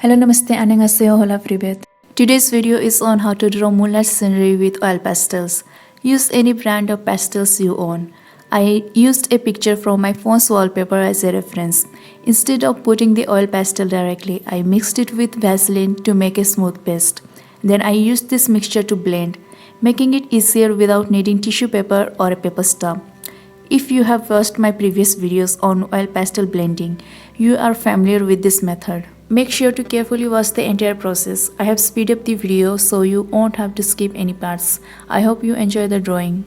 Hello, namaste, annyeonghaseyo, hola, привет. Today's video is on how to draw moonlight scenery with oil pastels. Use any brand of pastels you own. I used a picture from my phone's wallpaper as a reference. Instead of putting the oil pastel directly, I mixed it with Vaseline to make a smooth paste. Then I used this mixture to blend, making it easier without needing tissue paper or a paper stump. If you have watched my previous videos on oil pastel blending, you are familiar with this method. Make sure to carefully watch the entire process. I have speeded up the video so you won't have to skip any parts. I hope you enjoy the drawing.